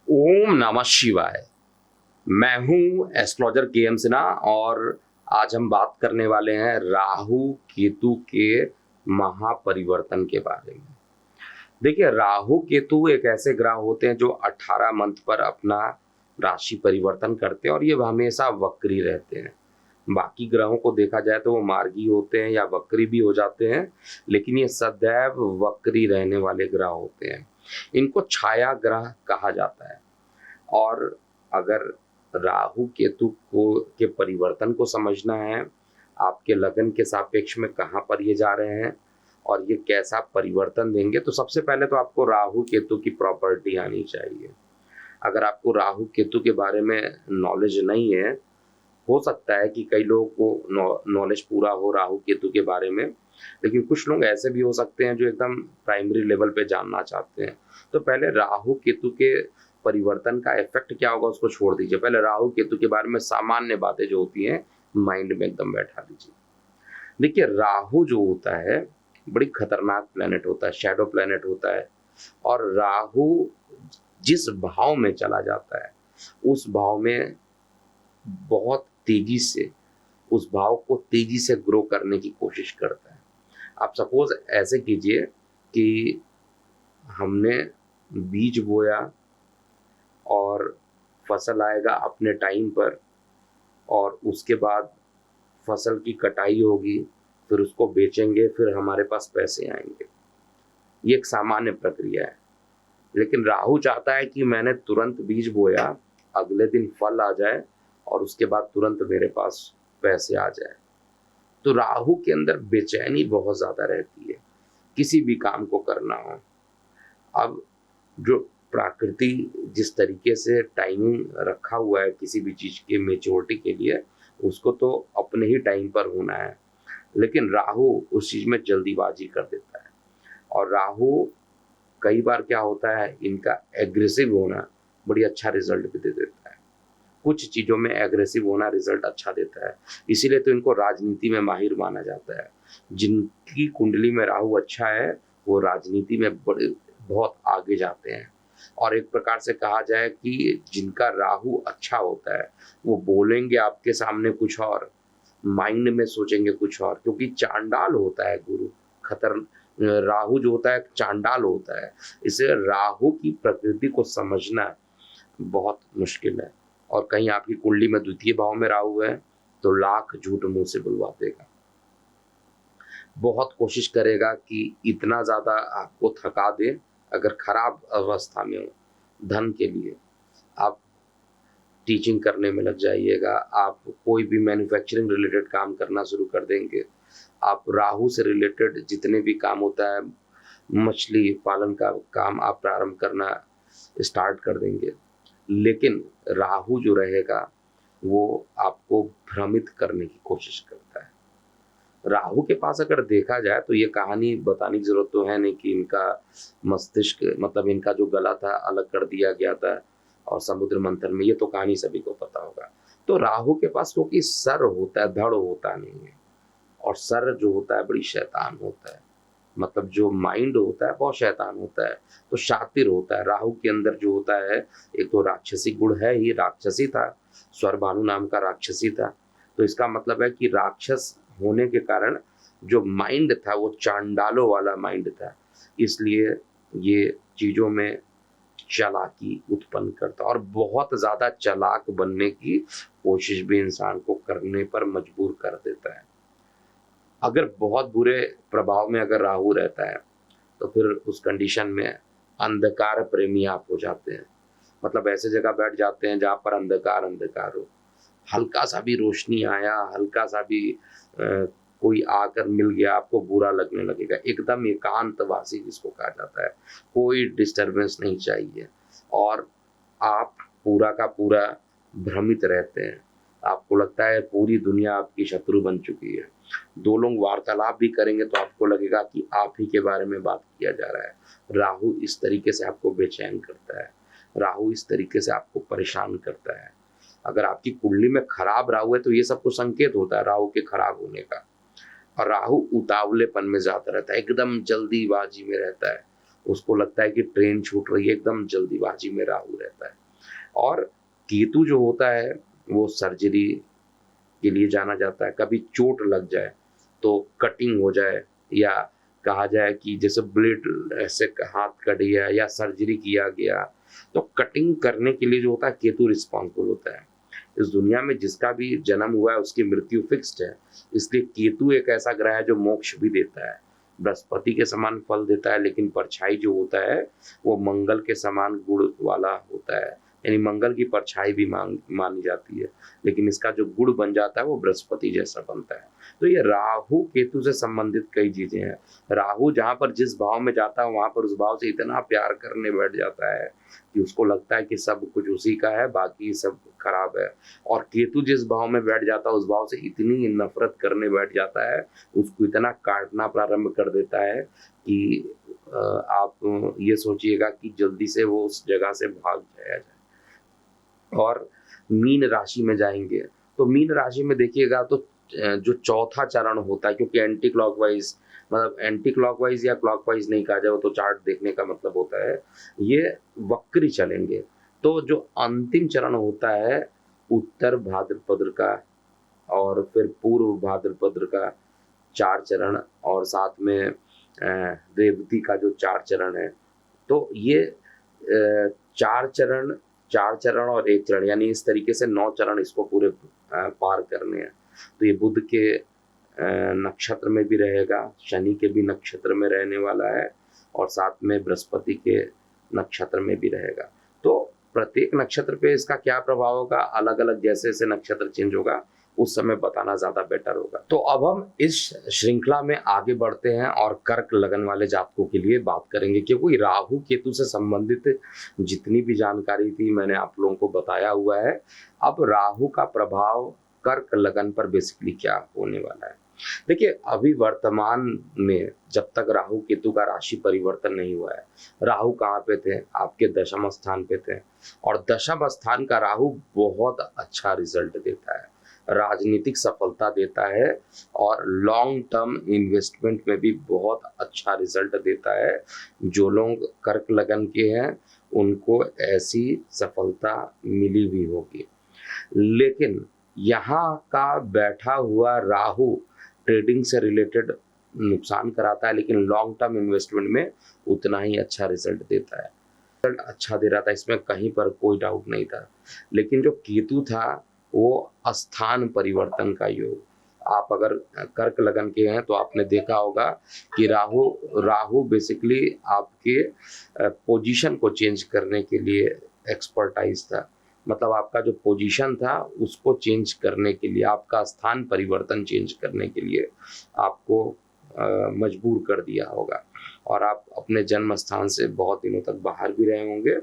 ओम नमः शिवाय। मैं हूं एस्ट्रोलॉजर के एम सिन्हा और आज हम बात करने वाले हैं राहु केतु के महापरिवर्तन के बारे में। देखिए, राहु केतु एक ऐसे ग्रह होते हैं जो 18 मंथ पर अपना राशि परिवर्तन करते हैं और ये हमेशा वक्री रहते हैं। बाकी ग्रहों को देखा जाए तो वो मार्गी होते हैं या वक्री भी हो जाते हैं, लेकिन ये सदैव वक्री रहने वाले ग्रह होते हैं। इनको छाया ग्रह कहा जाता है। और अगर राहु केतु को के परिवर्तन को समझना है, आपके लगन के सापेक्ष में कहाँ पर ये जा रहे हैं और ये कैसा परिवर्तन देंगे, तो सबसे पहले तो आपको राहु केतु की प्रॉपर्टी आनी चाहिए। अगर आपको राहु केतु के बारे में नॉलेज नहीं है, हो सकता है कि कई लोगों को नॉलेज पूरा हो राहु केतु के बारे में, लेकिन कुछ लोग ऐसे भी हो सकते हैं जो एकदम प्राइमरी लेवल पे जानना चाहते हैं। तो पहले राहु केतु के परिवर्तन का इफेक्ट क्या होगा उसको छोड़ दीजिए, पहले राहु केतु के बारे में सामान्य बातें जो होती हैं माइंड में एकदम बैठा दीजिए। देखिए, राहु जो होता है बड़ी खतरनाक प्लेनेट होता है, शैडो प्लेनेट होता है। और राहु जिस भाव में चला जाता है उस भाव में बहुत तेजी से उस भाव को तेजी से ग्रो करने की कोशिश करता है। आप सपोज ऐसे कीजिए कि हमने बीज बोया और फसल आएगा अपने टाइम पर, और उसके बाद फसल की कटाई होगी, फिर उसको बेचेंगे, फिर हमारे पास पैसे आएंगे। ये एक सामान्य प्रक्रिया है। लेकिन राहु चाहता है कि मैंने तुरंत बीज बोया, अगले दिन फल आ जाए और उसके बाद तुरंत मेरे पास पैसे आ जाए। तो राहु के अंदर बेचैनी बहुत ज्यादा रहती है किसी भी काम को करना हो। अब जो प्रकृति जिस तरीके से टाइमिंग रखा हुआ है किसी भी चीज के मेच्योरिटी के लिए, उसको तो अपने ही टाइम पर होना है, लेकिन राहु उस चीज में जल्दीबाजी कर देता है। और राहु कई बार क्या होता है, इनका एग्रेसिव होना बड़ी अच्छा रिजल्ट भी दे देता है। कुछ चीजों में एग्रेसिव होना रिजल्ट अच्छा देता है, इसीलिए तो इनको राजनीति में माहिर माना जाता है। जिनकी कुंडली में राहु अच्छा है वो राजनीति में बड़े बहुत आगे जाते हैं। और एक प्रकार से कहा जाए कि जिनका राहु अच्छा होता है वो बोलेंगे आपके सामने कुछ और, माइंड में सोचेंगे कुछ और, क्योंकि चांडाल होता है गुरु। खतर राहु जो होता है चांडाल होता है। इसे राहु की प्रकृति को समझना बहुत मुश्किल है। और कहीं आपकी कुंडली में द्वितीय भाव में राहु है तो लाख झूठ मुंह से बुलवा देगा। बहुत कोशिश करेगा कि इतना ज्यादा आपको थका दे। अगर खराब अवस्था में हो धन के लिए, आप टीचिंग करने में लग जाइएगा, आप कोई भी मैन्युफैक्चरिंग रिलेटेड काम करना शुरू कर देंगे, आप राहु से रिलेटेड जितने भी काम होता है, मछली पालन का काम आप प्रारंभ करना स्टार्ट कर देंगे। लेकिन राहु जो रहेगा वो आपको भ्रमित करने की कोशिश करता है। राहु के पास अगर देखा जाए तो ये कहानी बताने की जरूरत तो है नहीं कि इनका मस्तिष्क, मतलब इनका जो गला था अलग कर दिया गया था और समुद्र मंथन में, ये तो कहानी सभी को पता होगा। तो राहु के पास क्योंकि सर होता है, धड़ होता नहीं है, और सर जो होता है बड़ी शैतान होता है, मतलब जो माइंड होता है बहुत शैतान होता है, तो शातिर होता है। राहु के अंदर जो होता है एक तो राक्षसी गुण है ही, राक्षसी था, स्वरभानु नाम का राक्षसी था। तो इसका मतलब है कि राक्षस होने के कारण जो माइंड था वो चांडालों वाला माइंड था, इसलिए ये चीजों में चालाकी उत्पन्न करता और बहुत ज्यादा चालाक बनने की कोशिश भी इंसान को करने पर मजबूर कर देता है। अगर बहुत बुरे प्रभाव में अगर राहु रहता है तो फिर उस कंडीशन में अंधकार प्रेमी आप हो जाते हैं। मतलब ऐसे जगह बैठ जाते हैं जहां पर अंधकार अंधकार हो, हल्का सा भी रोशनी आया, हल्का सा भी कोई आकर मिल गया, आपको बुरा लगने लगेगा। एकदम एकांतवासी जिसको कहा जाता है, कोई डिस्टरबेंस नहीं चाहिए और आप पूरा का पूरा भ्रमित रहते हैं। आपको लगता है पूरी दुनिया आपकी शत्रु बन चुकी है। दो लोग वार्तालाप भी करेंगे तो आपको लगेगा कि आप ही के बारे में बात किया जा रहा है। राहु इस तरीके से आपको बेचैन करता है, राहु इस तरीके से आपको परेशान करता है। अगर आपकी कुंडली में खराब राहु है तो ये सब कुछ संकेत होता है राहु के खराब होने का। और राहु उतावलेपन में ज्यादा रहता है, एकदम जल्दीबाजी में रहता है, उसको लगता है कि ट्रेन छूट रही है, एकदम जल्दीबाजी में राहु रहता है। और केतु जो होता है वो सर्जरी के लिए जाना जाता है। कभी चोट लग जाए तो कटिंग हो जाए, या कहा जाए कि जैसे ब्लेड ऐसे हाथ कट गया या सर्जरी किया गया, तो कटिंग करने के लिए जो होता है केतु रिस्पॉन्सिबल होता है। इस दुनिया में जिसका भी जन्म हुआ है उसकी मृत्यु फिक्स्ड है, इसलिए केतु एक ऐसा ग्रह है जो मोक्ष भी देता है। बृहस्पति के समान फल देता है, लेकिन परछाई जो होता है वो मंगल के समान गुण वाला होता है, यानी मंगल की परछाई भी मानी जाती है, लेकिन इसका जो गुण बन जाता है वो बृहस्पति जैसा बनता है। तो ये राहु केतु से संबंधित कई चीजें हैं। राहु जहां पर जिस भाव में जाता है वहां पर उस भाव से इतना प्यार करने बैठ जाता है कि उसको लगता है कि सब कुछ उसी का है, बाकी सब खराब है। और केतु जिस भाव में बैठ जाता है उस भाव से इतनी नफरत करने बैठ जाता है, उसको इतना काटना प्रारंभ कर देता है कि आप ये सोचिएगा कि जल्दी से वो उस जगह से भाग जाया जाए। और मीन राशि में जाएंगे तो मीन राशि में देखिएगा तो जो चौथा चरण होता है, क्योंकि एंटी क्लॉकवाइज, मतलब एंटी क्लॉकवाइज या क्लॉकवाइज नहीं कहा जाए, वो तो चार्ट देखने का मतलब होता है, ये वक्री चलेंगे। तो जो अंतिम चरण होता है उत्तर भाद्रपद का और फिर पूर्व भाद्रपद का 4 चरण, और साथ में रेवती का जो 4 चरण है, तो ये 4 चरण और 1 चरण, यानी इस तरीके से 9 चरण इसको पूरे पार करने हैं। तो ये बुध के नक्षत्र में भी रहेगा, शनि के भी नक्षत्र में रहने वाला है, और साथ में बृहस्पति के नक्षत्र में भी रहेगा। तो प्रत्येक नक्षत्र पे इसका क्या प्रभाव होगा, अलग अलग जैसे जैसे नक्षत्र चेंज होगा उस समय बताना ज्यादा बेटर होगा। तो अब हम इस श्रृंखला में आगे बढ़ते हैं और कर्क लगन वाले जातकों के लिए बात करेंगे, क्योंकि राहु केतु से संबंधित जितनी भी जानकारी थी मैंने आप लोगों को बताया हुआ है। अब राहु का प्रभाव कर्क लगन पर बेसिकली क्या होने वाला है। देखिए, अभी वर्तमान में जब तक राहु केतु का राशि परिवर्तन नहीं हुआ है, राहु कहाँ पे थे, आपके दशम स्थान पे थे, और दशम स्थान का राहु बहुत अच्छा रिजल्ट देता है, राजनीतिक सफलता देता है, और लॉन्ग टर्म इन्वेस्टमेंट में भी बहुत अच्छा रिजल्ट देता है। जो लोग कर्क लगन के हैं उनको ऐसी सफलता मिली भी होगी। लेकिन यहाँ का बैठा हुआ राहु ट्रेडिंग से रिलेटेड नुकसान कराता है, लेकिन लॉन्ग टर्म इन्वेस्टमेंट में उतना ही अच्छा रिजल्ट देता है। रिजल्ट अच्छा दे रहा था, इसमें कहीं पर कोई डाउट नहीं था। लेकिन जो केतु था वो स्थान परिवर्तन का योग। आप अगर कर्क लगन के हैं तो आपने देखा होगा कि राहु बेसिकली आपके पोजीशन को चेंज करने के लिए एक्सपर्टाइज था, मतलब आपका जो पोजीशन था उसको चेंज करने के लिए, आपका स्थान परिवर्तन चेंज करने के लिए आपको मजबूर कर दिया होगा, और आप अपने जन्म स्थान से बहुत दिनों तक बाहर भी रहे होंगे।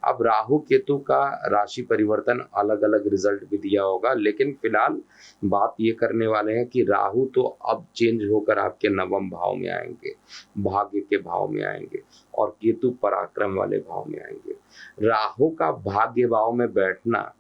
अब राहु केतु का राशि परिवर्तन अलग अलग रिजल्ट भी दिया होगा, लेकिन फिलहाल बात ये करने वाले हैं कि राहु तो अब चेंज होकर आपके नवम भाव में आएंगे, भाग्य के भाव में आएंगे, और केतु पराक्रम वाले भाव में आएंगे। राहु का भाग्य भाव में बैठना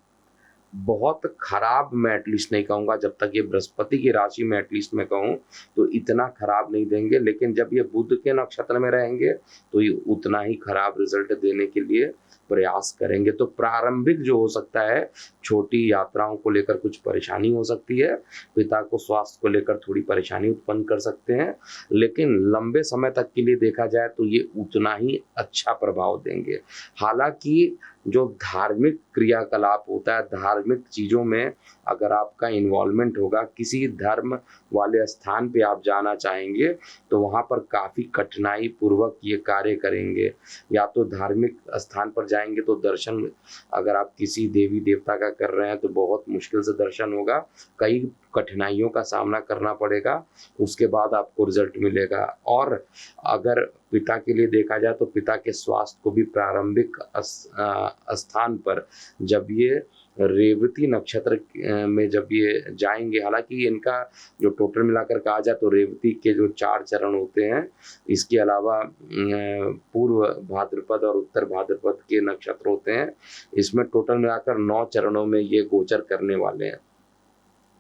बहुत खराब मैं एटलीस्ट नहीं कहूँगा, जब तक ये बृहस्पति की राशि में एटलीस्ट मैं कहूँ तो इतना खराब नहीं देंगे, लेकिन जब ये बुध के नक्षत्र में रहेंगे तो ये उतना ही खराब रिजल्ट देने के लिए प्रयास करेंगे। तो प्रारंभिक जो हो सकता है, छोटी यात्राओं को लेकर कुछ परेशानी हो सकती है, पिता को स्वास्थ्य को लेकर थोड़ी परेशानी उत्पन्न कर सकते हैं, लेकिन लंबे समय तक के लिए देखा जाए तो ये उतना ही अच्छा प्रभाव देंगे। हालांकि जो धार्मिक क्रियाकलाप होता है, धार्मिक चीज़ों में अगर आपका इन्वॉल्वमेंट होगा, किसी धर्म वाले स्थान पे आप जाना चाहेंगे तो वहाँ पर काफ़ी कठिनाई पूर्वक ये कार्य करेंगे। या तो धार्मिक स्थान पर जाएंगे तो दर्शन, अगर आप किसी देवी देवता का कर रहे हैं तो बहुत मुश्किल से दर्शन होगा, कई कठिनाइयों का सामना करना पड़ेगा, उसके बाद आपको रिजल्ट मिलेगा। और अगर पिता के लिए देखा जाए तो पिता के स्वास्थ्य को भी प्रारंभिक स्थान पर जब ये रेवती नक्षत्र में जब ये जाएंगे, हालांकि इनका जो टोटल मिलाकर कहा जाए तो रेवती के जो 4 चरण होते हैं, इसके अलावा पूर्व भाद्रपद और उत्तर भाद्रपद के नक्षत्र होते हैं, इसमें टोटल मिलाकर 9 चरणों में ये गोचर करने वाले हैं।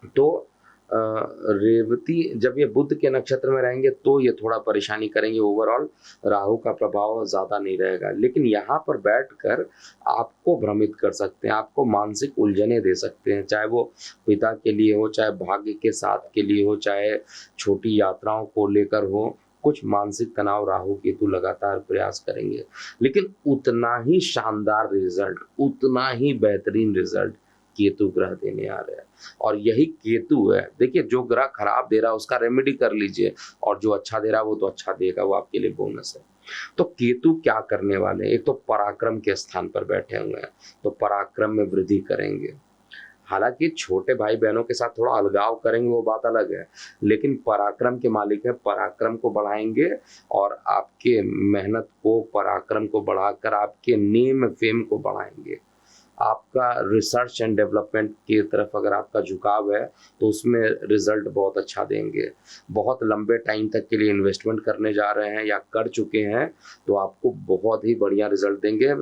तो रेवती जब ये बुध के नक्षत्र में रहेंगे तो ये थोड़ा परेशानी करेंगे। ओवरऑल राहु का प्रभाव ज़्यादा नहीं रहेगा, लेकिन यहाँ पर बैठकर आपको भ्रमित कर सकते हैं, आपको मानसिक उलझनें दे सकते हैं, चाहे वो पिता के लिए हो, चाहे भाग्य के साथ के लिए हो, चाहे छोटी यात्राओं को लेकर हो। कुछ मानसिक तनाव राहु केतु लगातार प्रयास करेंगे, लेकिन उतना ही शानदार रिजल्ट, उतना ही बेहतरीन रिजल्ट केतु ग्रह देने आ रहे हैं। और यही केतु है, देखिए जो ग्रह खराब दे रहा है उसका रेमेडी कर लीजिए, और जो अच्छा दे रहा है वो तो अच्छा देगा, वो आपके लिए बोनस है। तो केतु क्या करने वाले हैं, एक तो पराक्रम के स्थान पर बैठे हुए हैं, तो पराक्रम में वृद्धि करेंगे। हालांकि छोटे भाई बहनों के साथ थोड़ा अलगाव करेंगे, वो बात अलग है, लेकिन पराक्रम के मालिक है, पराक्रम को बढ़ाएंगे और आपके मेहनत को, पराक्रम को बढ़ाकर आपके नेम फेम को बढ़ाएंगे। आपका रिसर्च एंड डेवलपमेंट की तरफ अगर आपका झुकाव है तो उसमें रिजल्ट बहुत अच्छा देंगे। बहुत लंबे टाइम तक के लिए इन्वेस्टमेंट करने जा रहे हैं या कर चुके हैं तो आपको बहुत ही बढ़िया रिजल्ट देंगे।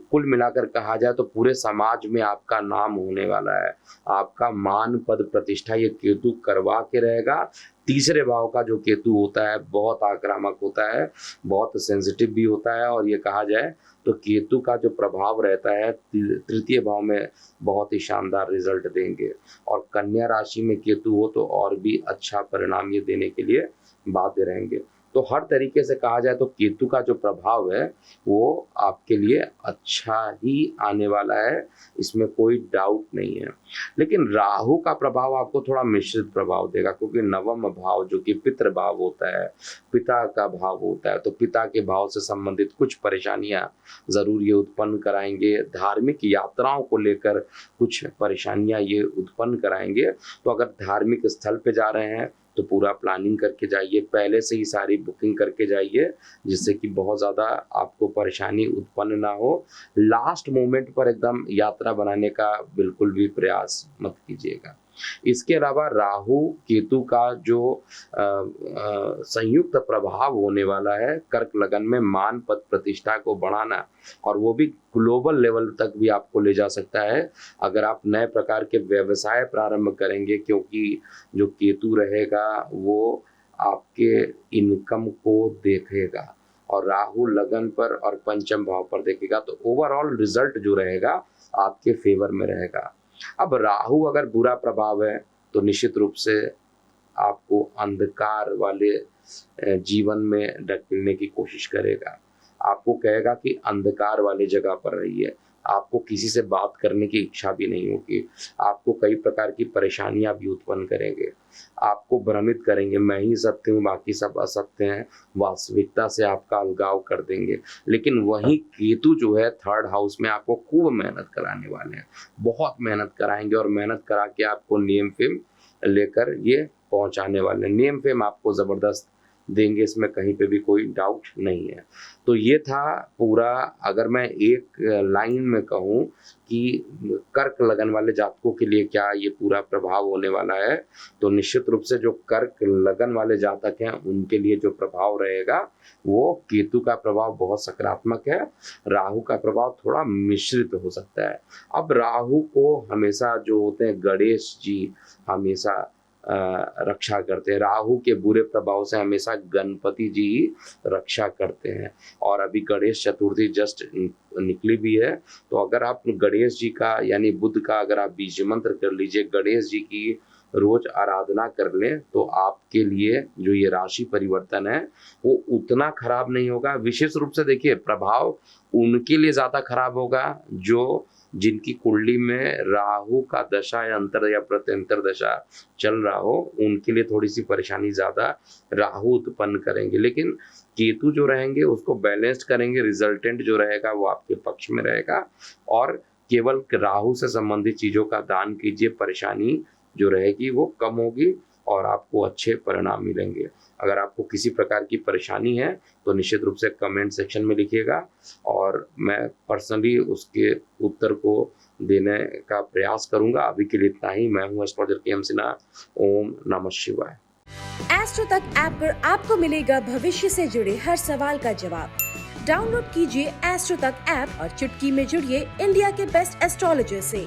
कुल मिलाकर कहा जाए तो पूरे समाज में आपका नाम होने वाला है, आपका मान पद प्रतिष्ठा ये केतु करवा के रहेगा। तीसरे भाव का जो केतु होता है बहुत आक्रामक होता है, बहुत सेंसिटिव भी होता है, और ये कहा जाए तो केतु का जो प्रभाव रहता है तृतीय भाव में बहुत ही शानदार रिजल्ट देंगे। और कन्या राशि में केतु हो तो और भी अच्छा परिणाम ये देने के लिए बाध्य रहेंगे। तो हर तरीके से कहा जाए तो केतु का जो प्रभाव है वो आपके लिए अच्छा ही आने वाला है, इसमें कोई डाउट नहीं है। लेकिन राहु का प्रभाव आपको थोड़ा मिश्रित प्रभाव देगा, क्योंकि नवम भाव जो कि पितृ भाव होता है, पिता का भाव होता है, तो पिता के भाव से संबंधित कुछ परेशानियां जरूर ये उत्पन्न कराएंगे। धार्मिक यात्राओं को लेकर कुछ परेशानियां ये उत्पन्न कराएंगे। तो अगर धार्मिक स्थल पे जा रहे हैं तो पूरा प्लानिंग करके जाइए, पहले से ही सारी बुकिंग करके जाइए, जिससे कि बहुत ज़्यादा आपको परेशानी उत्पन्न ना हो। लास्ट मोमेंट पर एकदम यात्रा बनाने का बिल्कुल भी प्रयास मत कीजिएगा। इसके अलावा राहु केतु का जो संयुक्त प्रभाव होने वाला है, कर्क लगन में मान पद प्रतिष्ठा को बढ़ाना, और वो भी ग्लोबल लेवल तक भी आपको ले जा सकता है अगर आप नए प्रकार के व्यवसाय प्रारंभ करेंगे, क्योंकि जो केतु रहेगा वो आपके इनकम को देखेगा और राहु लगन पर और पंचम भाव पर देखेगा, तो ओवरऑल रिजल्ट जो रहेगा आपके फेवर में रहेगा। अब राहु अगर बुरा प्रभाव है तो निश्चित रूप से आपको अंधकार वाले जीवन में ढकेलने की कोशिश करेगा। आपको कहेगा कि अंधकार वाली जगह पर रहिए, आपको किसी से बात करने की इच्छा भी नहीं होगी, आपको कई प्रकार की परेशानियां भी उत्पन्न करेंगे, आपको भ्रमित करेंगे, मैं ही सत्य हूँ बाकी सब असत्य हैं, वास्तविकता से आपका अलगाव कर देंगे। लेकिन वही केतु जो है थर्ड हाउस में आपको खूब मेहनत कराने वाले हैं, बहुत मेहनत कराएंगे, और मेहनत करा के आपको नेम फेम लेकर ये पहुंचाने वाले हैं। नेम फेम आपको ज़बरदस्त देंगे, इसमें कहीं पे भी कोई डाउट नहीं है। तो ये था पूरा, अगर मैं एक लाइन में कहूँ कि कर्क लगन वाले जातकों के लिए क्या ये पूरा प्रभाव होने वाला है, तो निश्चित रूप से जो कर्क लगन वाले जातक हैं उनके लिए जो प्रभाव रहेगा वो केतु का प्रभाव बहुत सकारात्मक है, राहु का प्रभाव थोड़ा मिश्रित हो सकता है। अब राहु को हमेशा जो होते हैं गणेश जी हमेशा रक्षा करते हैं, राहु के बुरे प्रभाव से हमेशा गणपति जी रक्षा करते हैं। और अभी गणेश चतुर्थी जस्ट निकली भी है, तो अगर आप गणेश जी का यानी बुध का अगर आप बीज मंत्र कर लीजिए, गणेश जी की रोज आराधना कर लें, तो आपके लिए जो ये राशि परिवर्तन है वो उतना खराब नहीं होगा। विशेष रूप से देखिए प्रभाव उनके लिए ज्यादा खराब होगा जो जिनकी कुंडली में राहु का दशा या अंतर या प्रत्यंतर दशा चल रहा हो, उनके लिए थोड़ी सी परेशानी ज्यादा राहु उत्पन्न करेंगे। लेकिन केतु जो रहेंगे उसको बैलेंस्ड करेंगे, रिजल्टेंट जो रहेगा वो आपके पक्ष में रहेगा। और केवल राहु से संबंधित चीजों का दान कीजिए, परेशानी जो रहेगी वो कम होगी और आपको अच्छे परिणाम मिलेंगे। अगर आपको किसी प्रकार की परेशानी है तो निश्चित रूप से कमेंट सेक्शन में लिखिएगा और मैं पर्सनली उसके उत्तर को देने का प्रयास करूंगा। अभी के लिए इतना ही। मैं हूं एस्ट्रोलॉजर के.एम. सिन्हा। ओम नमः शिवाय। एस्ट्रो तक ऐप पर आपको मिलेगा भविष्य से जुड़े हर सवाल का जवाब। डाउनलोड कीजिए एस्ट्रो तक ऐप और चुटकी में जुड़िए इंडिया के बेस्ट एस्ट्रोलॉजर से।